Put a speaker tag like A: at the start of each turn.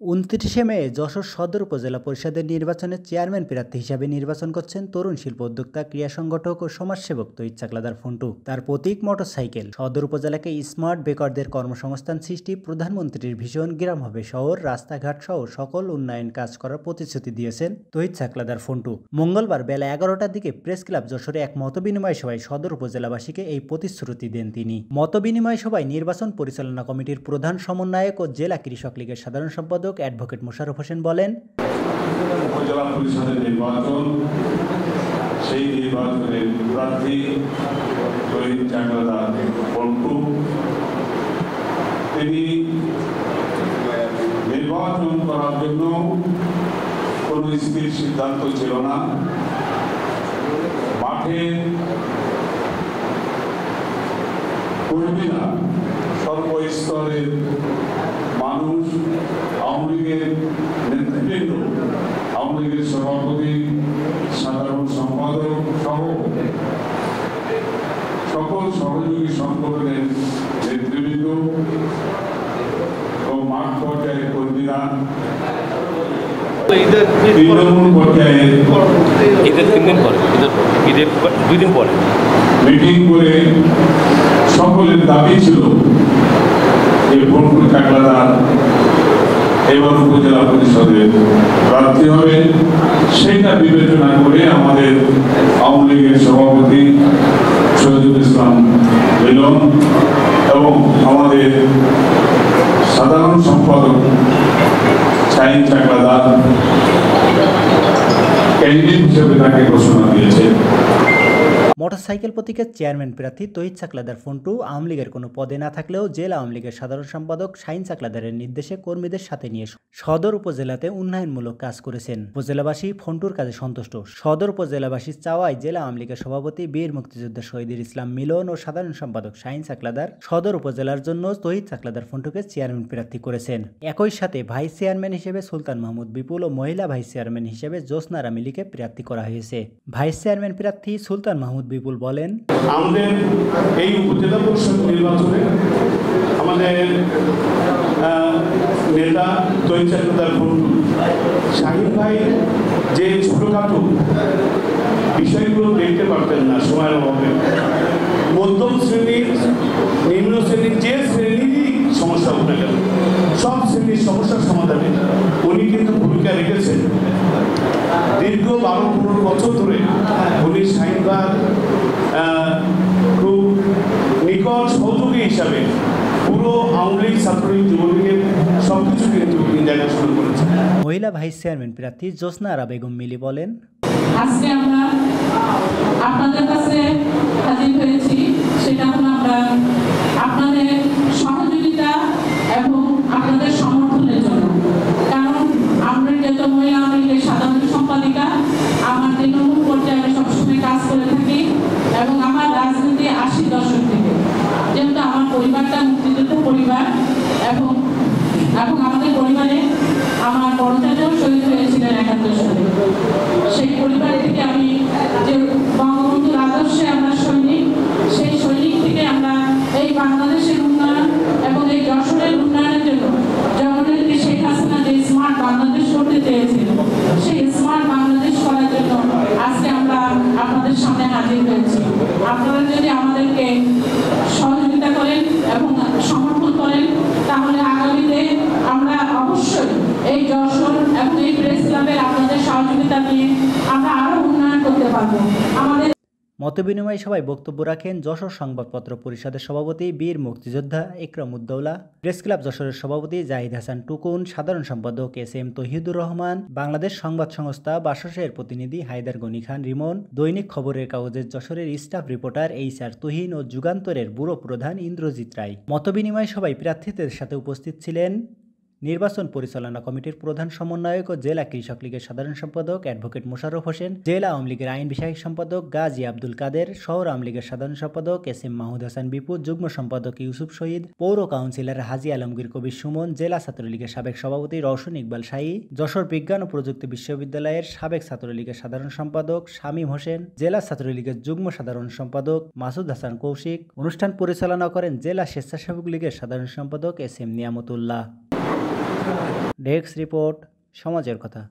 A: ২৯শে মে যশোর সদর উপজেলা পরিষদের নির্বাচনে চেয়ারম্যান প্রার্থী হিসাবে নির্বাচন করছেন তরুণ শিল্প উদ্যোক্তা, ক্রীড়া সংগঠক ও সমাজসেবক তহিদ চাকলাদার ফন্টু। তার প্রতীক মোটরসাইকেল। সদর উপজেলাকে স্মার্ট বেকারদের কর্মসংস্থান সৃষ্টি, প্রধানমন্ত্রীর ভীষণ গ্রাম হবে শহর, রাস্তাঘাট সহ সকল উন্নয়ন কাজ করার প্রতিশ্রুতি দিয়েছেন তহিদ চাকলাদার ফন্টু। মঙ্গলবার বেলা ১১টার দিকে প্রেস ক্লাব যশোরে এক মতবিনিময় সভায় সদর উপজেলাবাসীকে এই প্রতিশ্রুতি দেন তিনি। মতবিনিময় সভায় নির্বাচন পরিচালনা কমিটির প্রধান সমন্বয়ক ও জেলা কৃষক লীগের সাধারণ সম্পাদক অ্যাডভোকেট মোশাররফ হোসেন বলেন,
B: উপজেলা পরিষদের নির্বাচন, সেই নির্বাচনের প্রার্থী তহিদ চাকলাদার ফন্টু, তিনি নির্বাচন করার জন্য কোন স্থির সিদ্ধান্ত ছিল না। মাঠে কর্মীরা, সর্বস্তরের মানুষ, আওয়ামী লীগের নেতৃবৃন্দ, আওয়ামী লীগের সভাপতি, সাধারণ সম্পাদক সহ সকল সহযোগী সংগঠনের নেতৃবৃন্দ ও মাঠ পর্যায়ের কর্মীরা মিটিং করে সকলের দাবি ছিল যে ফন্টু চাকলাদার এবার উপজেলা পরিষদের প্রার্থী হবে। সেটা বিবেচনা করে আমাদের আওয়ামী লীগের সভাপতি শহীদুল ইসলাম মিলন এবং আমাদের সাধারণ সম্পাদক শাহিন চাকলাদার ক্যান্ডিডেট হিসেবে তাকে ঘোষণা দিয়েছে।
A: মোটরসাইকেল প্রতীকের চেয়ারম্যান প্রার্থী তহিদ চাকলাদার ফন্টু আওয়ামী লীগের কোনো পদে না থাকলেও জেলা আওয়ামী লীগের সাধারণ সম্পাদক শাহিন চাকলাদারের নির্দেশে কর্মীদের সাথে নিয়ে সদর উপজেলাতে উন্নয়নমূলক কাজ করেছেন। উপজেলাবাসী ফন্টুর কাজে সন্তুষ্ট। সদর উপজেলাবাসীর চাওয়ায় জেলা আওয়ামী লীগের সভাপতি বীর মুক্তিযোদ্ধা শহীদুল ইসলাম মিলন ও সাধারণ সম্পাদক শাহিন চাকলাদার সদর উপজেলার জন্য তহিদ চাকলাদার ফন্টুকে চেয়ারম্যান প্রার্থী করেছেন। একই সাথে ভাইস চেয়ারম্যান হিসেবে সুলতান মাহমুদ বিপুল ও মহিলা ভাইস চেয়ারম্যান হিসেবে জ্যোৎস্না রামিলীকে প্রার্থী করা হয়েছে। ভাইস চেয়ারম্যান প্রার্থী সুলতান মাহমুদ বিপুল বলেন,
C: আমাদের এই উপজেলা পরিষদ নির্বাচনে আমাদের নেতা তহিদ চাকলাদার ফন্টু, শাহিন ভাই যে ছোটখাটো বিষয়গুলো দেখতে পারতেন না সময়ের অভাবে, মধ্যম শ্রেণীর, নিম্ন শ্রেণীর, যে শ্রেণীরই সমস্যা উঠে গেল সব শ্রেণীর সমস্যার সমাধানে উনি কিন্তু ভূমিকা রেখেছেন। দীর্ঘ 12-15 বছর ধরে উনি শাহিন ভাই খুব নিকট সহযোগী হিসাবে পুরো আওয়ামী লীগ, ছাত্রলীগ, যুবলীগের সবকিছু কিন্তু দেখাশোনা করেছেন।
A: মহিলা ভাইস চেয়ারম্যান প্রার্থী জ্যোৎস্না আরা বেগম মিলি বলেন,
D: আজকে আমরা আপনাদের কাছে হাজির হয়েছি, সেটা হলো আমরা আপনাদের সহযোগিতা এবং আপনাদের সমর্থনের জন্য। কারণ আমরা যেহেতু মহিলা আওয়ামী লীগের সাধারণ সম্পাদিকা, আমার তৃণমূল পর্যায়ে আমি সবসময় কাজ করে থাকি এবং আমার রাজনীতি 80 দশক থেকে, যেহেতু আমার পরিবারটা মুক্তিযুদ্ধ পরিবার এবং আমাদের পরিবারে আমার বড় চাচাও শহীদ হয়েছিলেন ৭১ সালে। সেই পরিবার থেকে আমি যে বঙ্গবন্ধুর আদর্শে আমরা সৈনিক, সেই সৈনিক থেকে আমরা এই বাংলাদেশের উন্নয়ন এবং এই যশোরের উন্নয়নের জন্য জগনেত্রী শেখ হাসিনা যে স্মার্ট বাংলাদেশ করতে চেয়েছিল, সেই স্মার্ট বাংলাদেশ করার জন্য আজকে আমরা আপনাদের সামনে হাজির হয়েছি। আপনারা যদি আমাদেরকে সহযোগিতা করেন এবং সমর্থন করেন, তাহলে আগামীতে আমরা অবশ্যই এই যশোর এবং এই প্রেস ক্লাবের আপনাদের সহযোগিতা নিয়ে আমরা আরো উন্নয়ন করতে পারবো। আমাদের
A: মতবিনিময় সভায় বক্তব্য রাখেন যশোর সংবাদপত্র পরিষদের সভাপতি বীর মুক্তিযোদ্ধা ইকরাম উদ্দৌলা, প্রেস ক্লাব যশোরের সভাপতি জাহিদ হাসান টুকুন, সাধারণ সম্পাদক এস.এম. তহিদুর রহমান, বাংলাদেশ সংবাদ সংস্থা বাসসের প্রতিনিধি হায়দার গনি খান রিমন, দৈনিক খবরের কাগজের যশোরের স্টাফ রিপোর্টার এইচ.আর. তুহিন ও যুগান্তরের ব্যুরো প্রধান ইন্দ্রজিৎ রায়। মতবিনিময় সভায় প্রার্থীদের সাথে উপস্থিত ছিলেন নির্বাচন পরিচালনা কমিটির প্রধান সমন্বয়ক ও জেলা কৃষক লীগের সাধারণ সম্পাদক অ্যাডভোকেট মোশাররফ হোসেন, জেলা আওয়ামী লীগের আইন বিষয়ক সম্পাদক গাজী আব্দুল কাদের, শহর আওয়ামী লীগের সাধারণ সম্পাদক এস.এম. মাহমুদ হাসান বিপু, যুগ্ম সম্পাদক ইউসুফ শহীদ, পৌর কাউন্সিলর হাজী আলমগীর কবির সুমন, জেলা ছাত্রলীগের সাবেক সভাপতি রওশন ইকবাল শাহী, যশোর বিজ্ঞান ও প্রযুক্তি বিশ্ববিদ্যালয়ের সাবেক ছাত্রলীগের সাধারণ সম্পাদক শামীম হোসেন, জেলা ছাত্রলীগের যুগ্ম সাধারণ সম্পাদক মাসুদ হাসান কৌশিক। অনুষ্ঠান পরিচালনা করেন জেলা স্বেচ্ছাসেবক লীগের সাধারণ সম্পাদক এস.এম. নিয়ামতুল্লাহ। ডেস্ক রিপোর্ট, সমাজের কথা।